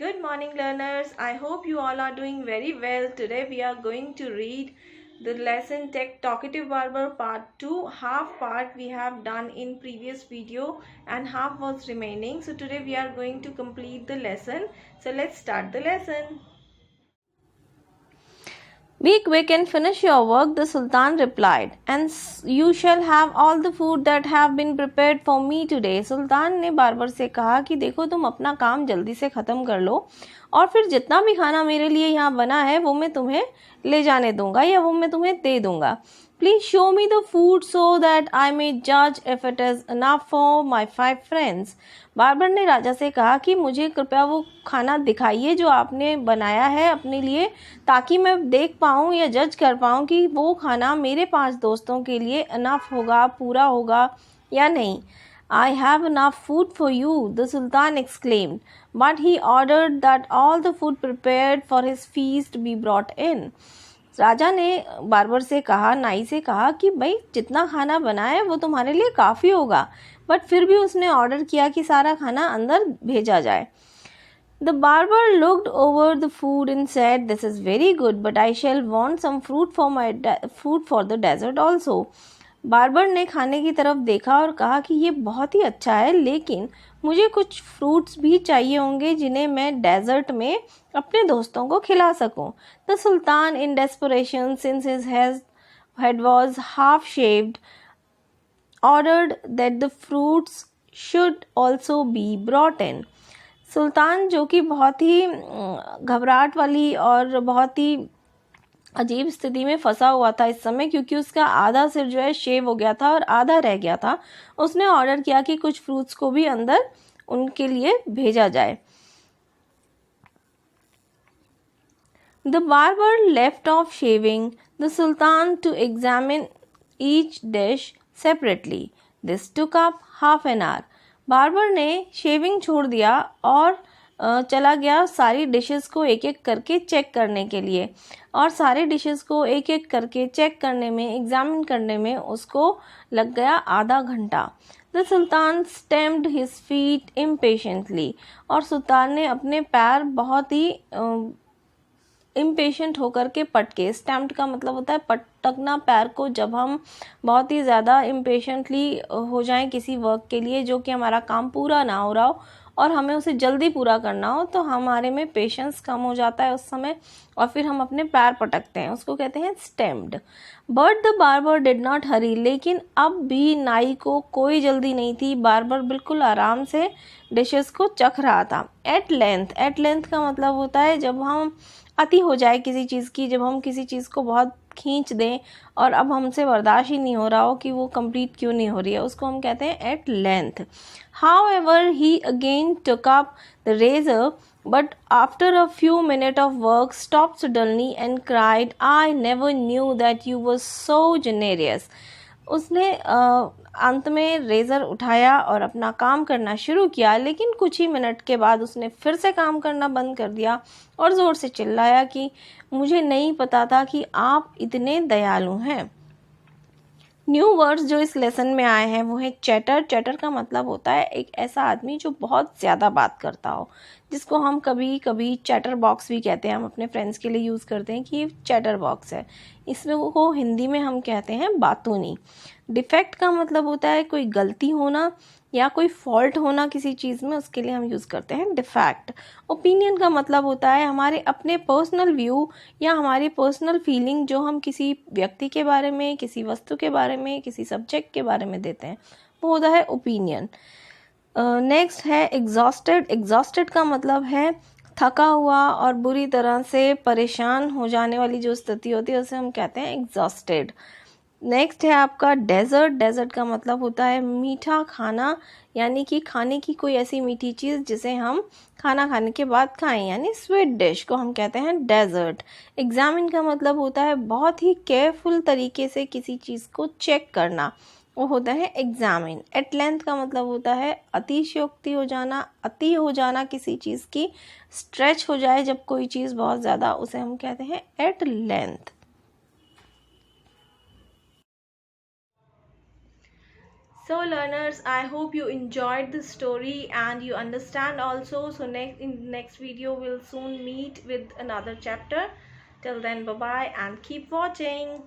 Good morning, learners. I hope you all are doing very well. Today we are going to read the lesson Talkative Barber part 2. Half part we have done in previous video and half was remaining. So today we are going to complete the lesson. So let's start the lesson. Be quick and finish your work, the Sultan replied, and you shall have all the food that have been prepared for me today. सुल्तान ने barber से कहा कि देखो तुम अपना काम जल्दी से ख़त्म कर लो और फिर जितना भी खाना मेरे लिए यहाँ बना है वो मैं तुम्हें ले जाने दूंगा या वो मैं तुम्हें दे दूंगा. Please show me the food so that I may judge if it is enough for my 5 friends. Barber ने राजा से कहा कि मुझे कृपया वो खाना दिखाइए जो आपने बनाया है अपने लिए, ताकि मैं देख पाऊँ या जज कर पाऊँ कि वो खाना मेरे 5 दोस्तों के लिए इनफ होगा, पूरा होगा या नहीं. I have enough food for you, the Sultan exclaimed, but he ordered that all the food prepared for his feast be brought in. राजा ने बार्बर से कहा, नाई से कहा कि भाई जितना खाना बना है वो तुम्हारे लिए काफ़ी होगा, बट फिर भी उसने ऑर्डर किया कि सारा खाना अंदर भेजा जाए. The barber looked over the food and said, "This is very good, but I shall want some fruit for the dessert also." Barber ने खाने की तरफ देखा और कहा कि ये बहुत ही अच्छा है, लेकिन मुझे कुछ फ्रूट्स भी चाहिए होंगे जिन्हें मैं डेजर्ट में अपने दोस्तों को खिला सकूं. The sultan in desperation, since his head was half shaved, ordered that the fruits should also be brought in. सुल्तान जो कि बहुत ही घबराहट वाली और बहुत ही अजीब स्थिति में फंसा हुआ था इस समय, क्योंकि उसका आधा सिर जो है शेव हो गया था और आधा रह गया था. उसने ऑर्डर किया कि कुछ फ्रूट्स को भी अंदर उनके लिए भेजा जाए. The barber left off shaving the Sultan to examine each dish separately. This took up half an hour. Barber ने शेविंग छोड़ दिया और चला गया सारी डिशेस को एक एक करके चेक करने के लिए, और सारे डिशेस को एक एक करके चेक करने में, एग्जामिन करने में उसको लग गया आधा घंटा. The sultan stamped his feet impatiently, और सुल्तान ने अपने पैर बहुत ही इम्पेशेंट होकर के पटके. स्टैम्प्ड का मतलब होता है पटकना पैर को. जब हम बहुत ही ज़्यादा इम्पेशेंटली हो जाएं किसी वर्क के लिए जो कि हमारा काम पूरा ना हो रहा हो और हमें उसे जल्दी पूरा करना हो, तो हमारे में पेशेंस कम हो जाता है उस समय और फिर हम अपने पैर पटकते हैं, उसको कहते हैं stamped. But the barber did not hurry, लेकिन अब भी नाई को कोई जल्दी नहीं थी. बार्बर बिल्कुल आराम से डिशेस को चख रहा था. एट लेंथ का मतलब होता है जब हम अति हो जाए किसी चीज़ की, जब हम किसी चीज़ को बहुत खींच दें और अब हमसे बर्दाश्त ही नहीं हो रहा हो कि वो कंप्लीट क्यों नहीं हो रही है, उसको हम कहते हैं at length. However, he again took up the razor, but after a few minutes of work stopped suddenly and cried, "I never knew that you were so generous." उसने अंत में रेज़र उठाया और अपना काम करना शुरू किया, लेकिन कुछ ही मिनट के बाद उसने फिर से काम करना बंद कर दिया और ज़ोर से चिल्लाया कि मुझे नहीं पता था कि आप इतने दयालु हैं. न्यू वर्ड्स जो इस लेसन में आए हैं वो है चैटर. चैटर का मतलब होता है एक ऐसा आदमी जो बहुत ज़्यादा बात करता हो, जिसको हम कभी कभी चैटर बॉक्स भी कहते हैं. हम अपने फ्रेंड्स के लिए यूज़ करते हैं कि ये चैटर बॉक्स है. इसमें को हिंदी में हम कहते हैं बातूनी. डिफेक्ट का मतलब होता है कोई गलती होना या कोई फॉल्ट होना किसी चीज़ में, उसके लिए हम यूज़ करते हैं डिफेक्ट. ओपिनियन का मतलब होता है हमारे अपने पर्सनल व्यू या हमारी पर्सनल फीलिंग जो हम किसी व्यक्ति के बारे में, किसी वस्तु के बारे में, किसी सब्जेक्ट के बारे में देते हैं, वो होता है ओपिनियन. नेक्स्ट है एग्जॉस्टेड. एग्जॉस्टेड का मतलब है थका हुआ और बुरी तरह से परेशान हो जाने वाली जो स्थिति होती है उसे हम कहते हैं एग्जॉस्टेड. नेक्स्ट है आपका डेजर्ट. डेजर्ट का मतलब होता है मीठा खाना, यानी कि खाने की कोई ऐसी मीठी चीज़ जिसे हम खाना खाने के बाद खाएं, यानी स्वीट डिश को हम कहते हैं डेजर्ट. एग्जामिन का मतलब होता है बहुत ही केयरफुल तरीके से किसी चीज़ को चेक करना, वो होता है एग्जामिन. एट लेंथ का मतलब होता है अतिशयोक्ति हो जाना, अति हो जाना किसी चीज़ की, स्ट्रेच हो जाए जब कोई चीज़ बहुत ज़्यादा, उसे हम कहते हैं at length. So learners, I hope you enjoyed the story and you understand also. So in next video we'll soon meet with another chapter. Till then, bye bye and keep watching.